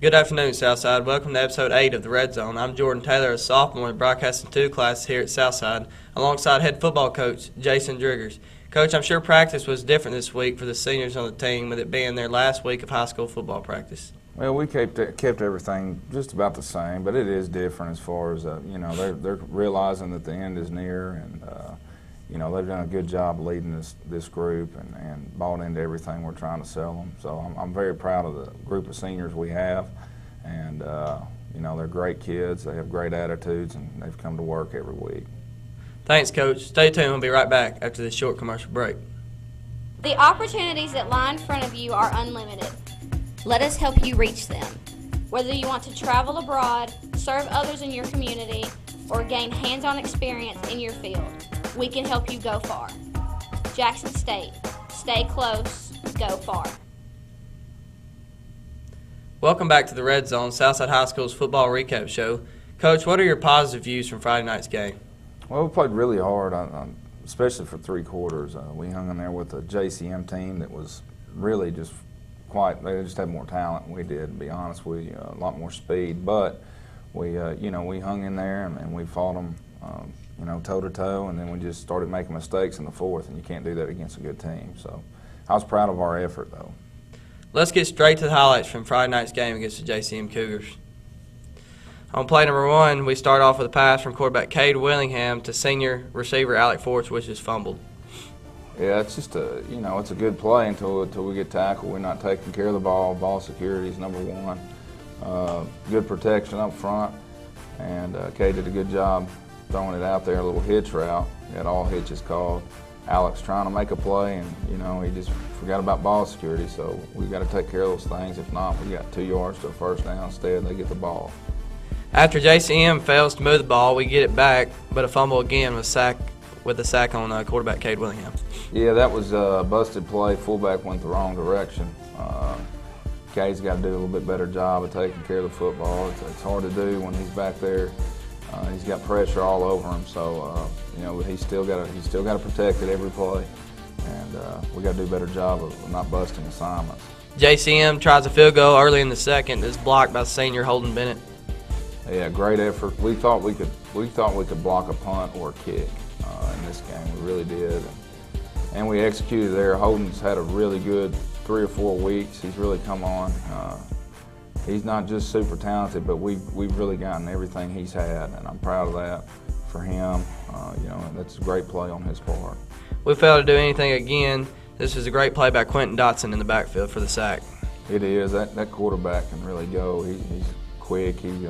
Good afternoon, Southside. Welcome to episode 8 of the Redzone. I'm Jordan Taylor, a sophomore in Broadcasting 2 class here at Southside, alongside head football coach Jason Driggers. Coach, I'm sure practice was different this week for the seniors on the team, with it being their last week of high school football practice. Well, we kept everything just about the same, but it is different as far as they're realizing that the end is near, and they've done a good job leading this group and bought into everything we're trying to sell them. So I'm very proud of the group of seniors we have, and they're great kids. They have great attitudes, and they've come to work every week. Thanks, Coach. Stay tuned. We'll be right back after this short commercial break. The opportunities that lie in front of you are unlimited. Let us help you reach them. Whether you want to travel abroad, serve others in your community, or gain hands-on experience in your field, we can help you go far. Jackson State. Stay close, go far. Welcome back to the Red Zone, Southside High School's football recap show. Coach, what are your positive views from Friday night's game? Well, we played really hard, especially for three quarters. We hung in there with a JCM team that was really just they just had more talent than we did, to be honest with you, a lot more speed. But we hung in there and we fought them, toe-to-toe, and then we just started making mistakes in the fourth, and you can't do that against a good team. So I was proud of our effort, though. Let's get straight to the highlights from Friday night's game against the JCM Cougars. On play number 1, we start off with a pass from quarterback Cade Willingham to senior receiver Alec Forts, which is fumbled. Yeah, it's just it's a good play until we get tackled. We're not taking care of the ball. Ball security is number 1. Good protection up front, and Cade did a good job throwing it out there, a little hitch route. He had all hitches called. Alex trying to make a play, and he just forgot about ball security. So we've got to take care of those things. If not, we got 2 yards to a first down. Instead, they get the ball. After JCM fails to move the ball, we get it back, but a fumble again with a sack on quarterback Cade Willingham. Yeah, that was a busted play. Fullback went the wrong direction. Cade's got to do a little bit better job of taking care of the football. It's hard to do when he's back there. He's got pressure all over him, so he's still got to protect it every play, and we got to do a better job of not busting assignments. JCM tries a field goal early in the second. It's blocked by senior Holden Bennett. Yeah, great effort. We thought we could block a punt or a kick in this game. We really did, and we executed there. Holden's had a really good 3 or 4 weeks. He's really come on. He's not just super talented, but we've really gotten everything he's had, and I'm proud of that for him. That's a great play on his part. We failed to do anything again. This is a great play by Quentin Dotson in the backfield for the sack. It is. That quarterback can really go. He's quick. He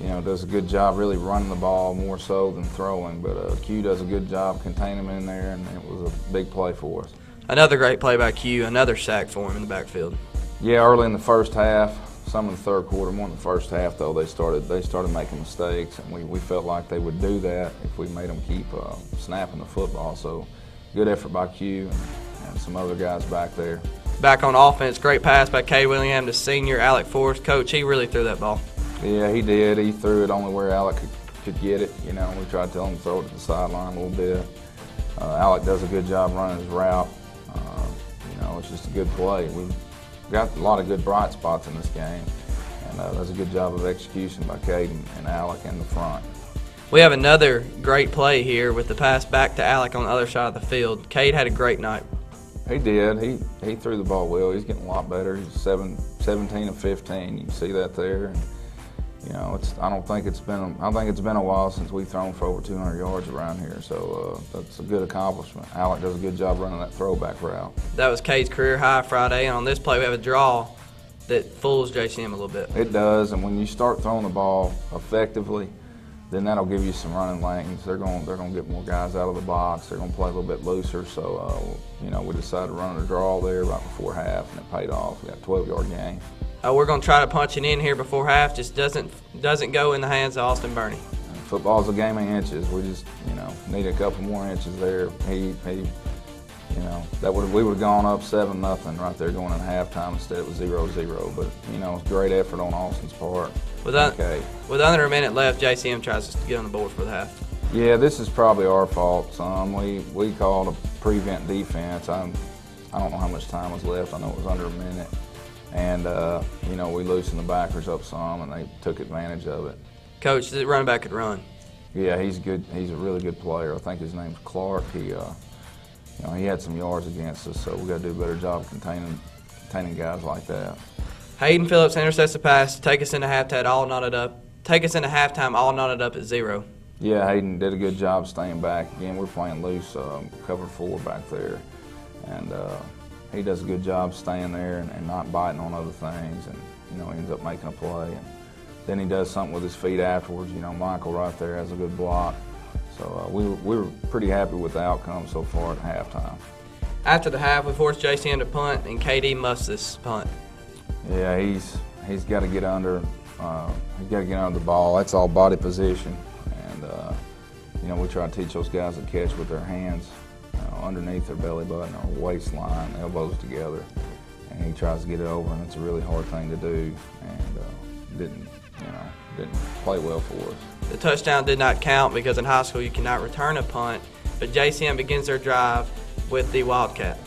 does a good job really running the ball more so than throwing, but Q does a good job containing him in there, and it was a big play for us. Another great play by Q, another sack for him in the backfield. Yeah, early in the first half, some in the third quarter, more in the first half though, they started making mistakes, and we felt like they would do that if we made them keep snapping the football. So good effort by Q and some other guys back there. Back on offense, great pass by Cade Willingham to senior Alec Forrest. Coach, he really threw that ball. Yeah, he did. He threw it only where Alec could get it. We tried to tell him to throw it to the sideline a little bit. Alec does a good job running his route. It's just a good play. We've got a lot of good bright spots in this game, and does a good job of execution by Cade and Alec in the front. We have another great play here with the pass back to Alec on the other side of the field. Cade had a great night. He did. He threw the ball well. He's getting a lot better. He's 17 of 15. You can see that there. And, I think it's been a while since we've thrown for over 200 yards around here. So that's a good accomplishment. Alec does a good job running that throwback route. That was Cade's career high Friday, and on this play we have a draw that fools JCM a little bit. It does, and when you start throwing the ball effectively, then that'll give you some running lanes. They're going to get more guys out of the box. They're going to play a little bit looser. So we decided to run a draw there right before half, and it paid off. We got a 12-yard gain. We're going to try to punch it in here before half. Just doesn't go in the hands of Austin Burney. Football's a game of inches. We just need a couple more inches there. We would have gone up 7-0 right there going in halftime. Instead it was 0-0. But it was a great effort on Austin's part. With under a minute left, JCM tries to get on the board for the half. Yeah, this is probably our fault. We called a prevent defense. I don't know how much time was left. I know it was under a minute. And, we loosened the backers up some, and they took advantage of it. Coach, the running back could run. Yeah, he's good. He's a really good player. I think his name's Clark. He had some yards against us, so we got to do a better job containing guys like that. Hayden Phillips intercepts the pass to take us into halftime all knotted up at 0. Yeah, Hayden did a good job staying back. Again, we're playing loose, cover 4 back there, and he does a good job staying there and not biting on other things, and he ends up making a play. And then he does something with his feet afterwards. Michael right there has a good block. So we were pretty happy with the outcome so far at halftime. After the half, we forced JCM to punt, and KD muffs this punt. Yeah, he's got to get under. He's got to get under the ball. That's all body position, and we try to teach those guys to catch with their hands underneath their belly button or waistline, elbows together, and he tries to get it over, and it's a really hard thing to do, and didn't play well for us. The touchdown did not count because in high school you cannot return a punt, but JCM begins their drive with the Wildcat.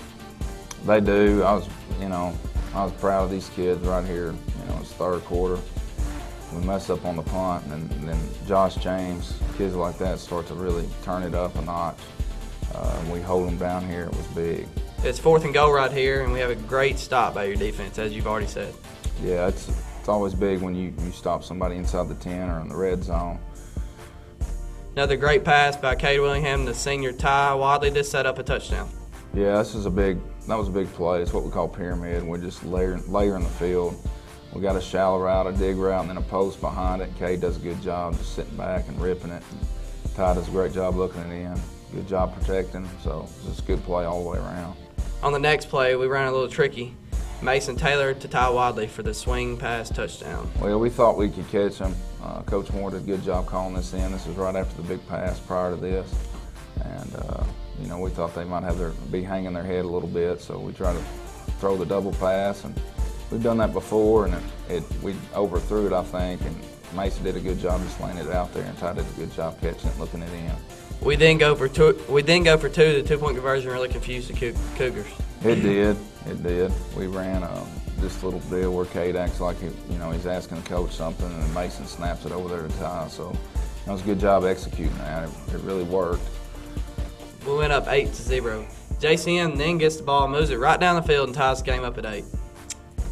They do. I was proud of these kids right here. It's third quarter. We mess up on the punt, and then Josh James, kids like that, start to really turn it up a notch. We hold them down here. It was big. It's 4th and goal right here, and we have a great stop by your defense, as you've already said. Yeah, it's always big when you stop somebody inside the 10 or in the red zone. Another great pass by Cade Willingham to senior Ty Wadley to set up a touchdown. Yeah, that was a big play. It's what we call pyramid. We're just layering the field. We got a shallow route, a dig route, and then a post behind it. Cade does a good job just sitting back and ripping it. And Ty does a great job looking it in. Good job protecting. So it's a good play all the way around. On the next play, we ran a little tricky. Mason Taylor to Ty Wadley for the swing pass touchdown. Well, we thought we could catch him. Coach Moore did a good job calling this in. This was right after the big pass prior to this. And, we thought they might be hanging their head a little bit, so we tried to throw the double pass. And we've done that before, and we overthrew it, I think. And Mason did a good job just laying it out there, and Ty did a good job catching it, looking it in. We then go for two. The 2-point conversion really confused the Cougars. It did. We ran this little deal where Cade acts like he's asking the coach something, and Mason snaps it over there to Ty. So it was a good job executing that. It really worked. We went up 8-0. JCM then gets the ball, moves it right down the field, and ties the game up at 8.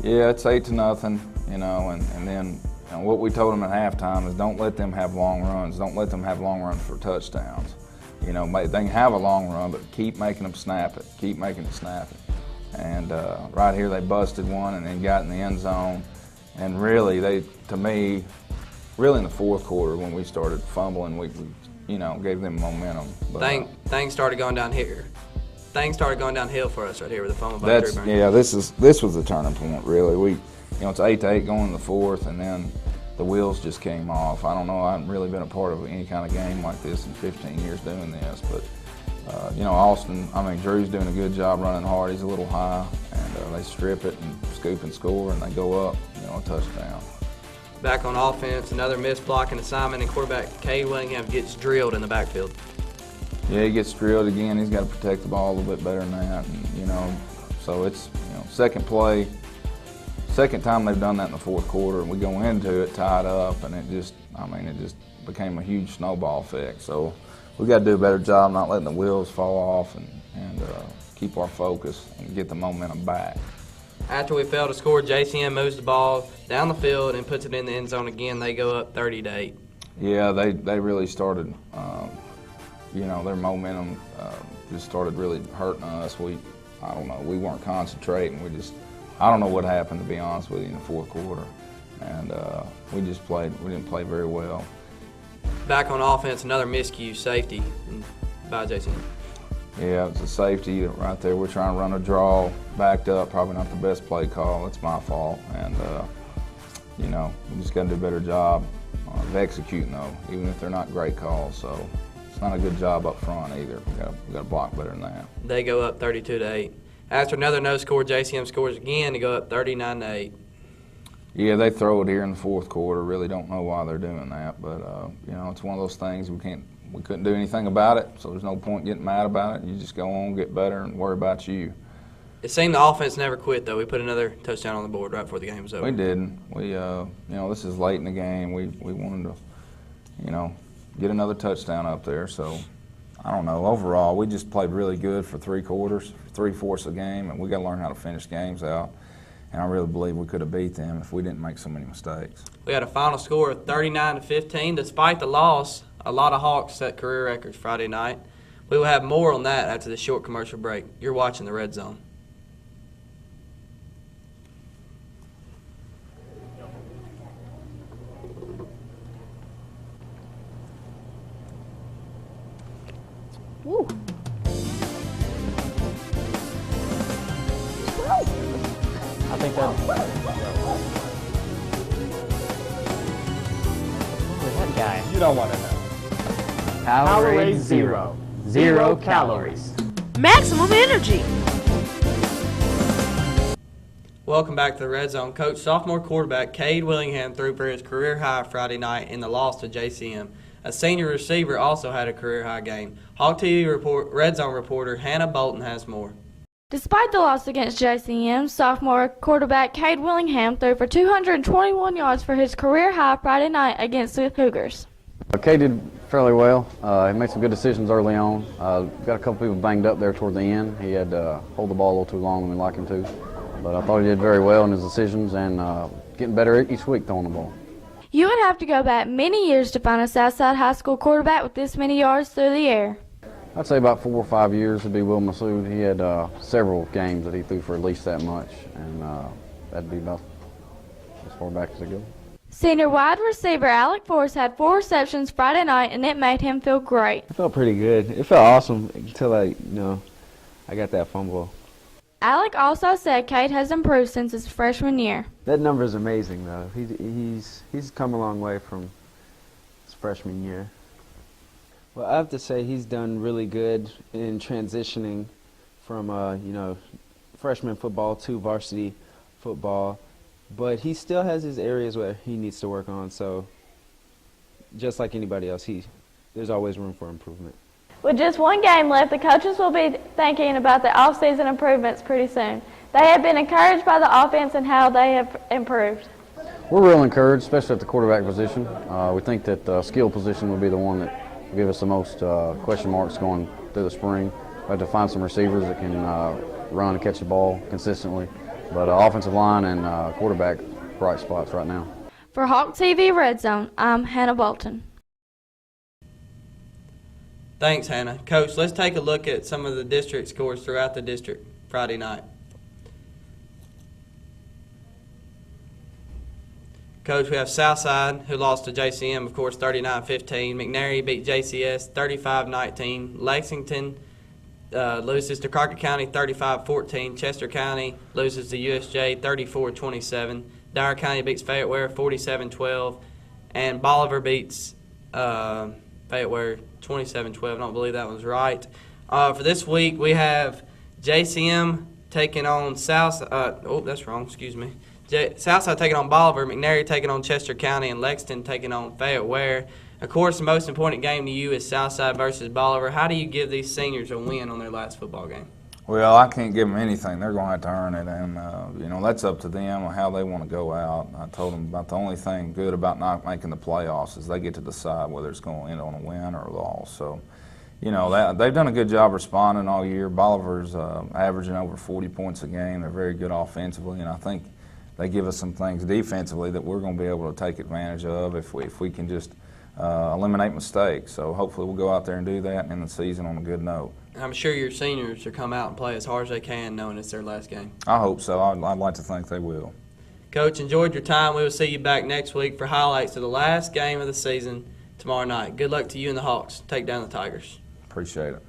Yeah, it's 8-0. And then what we told them at halftime is don't let them have long runs. Don't let them have long runs for touchdowns. They can have a long run, but keep making them snap it. Keep making it snap it. And right here they busted one and then got in the end zone. And really, really in the fourth quarter when we started fumbling, we gave them momentum. But, things started going down here. Things started going downhill for us right here with the fumble by Drew Burns. Yeah, this was the turning point, really. It's 8-8 going in the fourth, and then the wheels just came off. I don't know. I haven't really been a part of any kind of game like this in 15 years doing this, but Drew's doing a good job running hard. He's a little high, and they strip it and scoop and score, and they go up, a touchdown. Back on offense, another missed blocking assignment, and quarterback Cade Willingham gets drilled in the backfield. Yeah, he gets drilled again. He's got to protect the ball a little bit better than that, and, so it's second play. Second time they've done that in the fourth quarter, and we go into it tied up, and it just became a huge snowball effect. So we got to do a better job not letting the wheels fall off and keep our focus and get the momentum back. After we fail to score, JCM moves the ball down the field and puts it in the end zone again. They go up 30-8. Yeah, they really started. Their momentum just started really hurting us. I don't know. We weren't concentrating. I don't know what happened, to be honest with you, in the fourth quarter. And we didn't play very well. Back on offense, another miscue, safety by JCM. Yeah, it's a safety right there. We're trying to run a draw, backed up, probably not the best play call. It's my fault. And, we just got to do a better job of executing, though, even if they're not great calls. So it's not a good job up front either. We got to block better than that. They go up 32-8. After another no score, JCM scores again to go up 39-8. Yeah, they throw it here in the fourth quarter. Really don't know why they're doing that, but it's one of those things we couldn't do anything about it. So there's no point getting mad about it. You just go on, get better, and worry about you. It seemed the offense never quit, though. We put another touchdown on the board right before the game was over. We didn't. We, this is late in the game. We wanted to, get another touchdown up there. So, I don't know. Overall, we just played really good for 3 quarters, 3/4 of the game, and we got to learn how to finish games out. And I really believe we could have beat them if we didn't make so many mistakes. We had a final score of 39-15. Despite the loss, a lot of Hawks set career records Friday night. We will have more on that after the short commercial break. You're watching the Red Zone. Woo. I think that. Who's that guy? You don't want to know. Calorie zero. 0 calories. Maximum energy. Welcome back to the Red Zone. Coach, sophomore quarterback Cade Willingham threw for his career high Friday night in the loss to JCM. A senior receiver also had a career high game. Hawk TV Red Zone reporter Hannah Bolton has more. Despite the loss against JCM, sophomore quarterback Cade Willingham threw for 221 yards for his career high Friday night against the Cougars. Cade did fairly well. He made some good decisions early on. Got a couple people banged up there toward the end. He had to hold the ball a little too long than we like him to. But I thought he did very well in his decisions and getting better each week throwing the ball. You would have to go back many years to find a Southside High School quarterback with this many yards through the air. I'd say about 4 or 5 years would be Will Massoud. He had several games that he threw for at least that much, and that'd be about as far back as it goes. Senior wide receiver Alec Forrest had 4 receptions Friday night, and it made him feel great. It felt pretty good. It felt awesome until I got that fumble. Alec also said Cade has improved since his freshman year. That number is amazing, though. He's come a long way from his freshman year. Well, I have to say he's done really good in transitioning from freshman football to varsity football, but he still has his areas where he needs to work on. So, just like anybody else, there's always room for improvement. With just 1 game left, the coaches will be thinking about the off-season improvements pretty soon. They have been encouraged by the offense and how they have improved. We're real encouraged, especially at the quarterback position. We think that the skill position will be the one that will give us the most question marks going through the spring. We have to find some receivers that can run and catch the ball consistently. But offensive line and quarterback, bright spots right now. For Hawk TV Red Zone, I'm Hannah Bolton. Thanks, Hannah. Coach, let's take a look at some of the district scores throughout the district Friday night. Coach, we have Southside, who lost to JCM, of course, 39-15. McNary beat JCS 35-19. Lexington loses to Crockett County 35-14. Chester County loses to USJ 34-27. Dyer County beats Fayette Ware 47-12. And Bolivar beats Fayette Ware 27-12. I don't believe that was right. For this week, we have JCM taking on Southside taking on Bolivar, McNary taking on Chester County, and Lexington taking on Fayette Ware. Of course, the most important game to you is Southside versus Bolivar. How do you give these seniors a win on their last football game? Well, I can't give them anything. They're going to have to earn it, and that's up to them on how they want to go out. I told them about the only thing good about not making the playoffs is they get to decide whether it's going to end on a win or a loss. So, they've done a good job responding all year. Bolivar's averaging over 40 points a game. They're very good offensively, and I think they give us some things defensively that we're going to be able to take advantage of if we can just eliminate mistakes. So hopefully we'll go out there and do that and end the season on a good note. I'm sure your seniors will come out and play as hard as they can, knowing it's their last game. I hope so. I'd like to think they will. Coach, enjoyed your time. We will see you back next week for highlights of the last game of the season tomorrow night. Good luck to you and the Hawks. Take down the Tigers. Appreciate it.